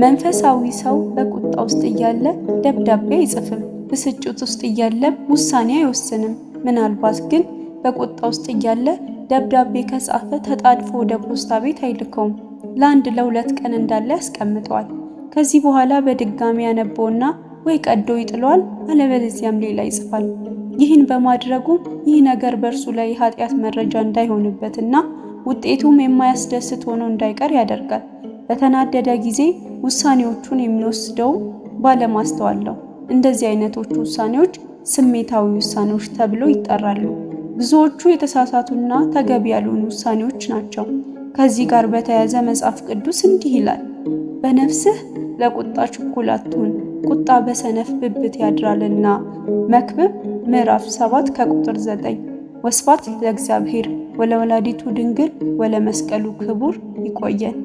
መንፈሳዊ ሰው በቁጣ ውስጥ እያለ ደብዳቤ አይጽፍም። ብስጭት ውስጥ እያለም ውሳኔ አይወስንም። ምናልባት ግን በቁጣ ውስጥ እያለ ደብዳቤ ከጻፈ ተጣድፎ ወደ ፖስታ ቤት አይልከውም። ለአንድ ለሁለት ቀን እንዳለ ያስቀምጠዋል። ከዚህ በኋላ በድጋሚ ያነበውና ወይ ቀዶ ይጥለዋል፣ አለበለዚያም ሌላ ይጽፋል። ይህን በማድረጉ ይህ ነገር በእርሱ ላይ የኃጢአት መረጃ እንዳይሆንበትና ውጤቱም የማያስደስት ሆኖ እንዳይቀር ያደርጋል። በተናደደ ጊዜ ውሳኔዎቹን የሚወስደው ባለማስተዋል ነው። እንደዚህ አይነቶቹ ውሳኔዎች ስሜታዊ ውሳኔዎች ተብለው ይጠራሉ። ብዙዎቹ የተሳሳቱና ተገቢ ያልሆኑ ውሳኔዎች ናቸው። ከዚህ ጋር በተያያዘ መጽሐፍ ቅዱስ እንዲህ ይላል፣ በነፍስህ ለቁጣ ችኩል አትሁን፣ ቁጣ በሰነፍ ብብት ያድራልና። መክብብ ምዕራፍ 7 ከቁጥር 9። ወስብሐት ለእግዚአብሔር ወለወላዲቱ ድንግል ወለመስቀሉ ክቡር። ይቆየን።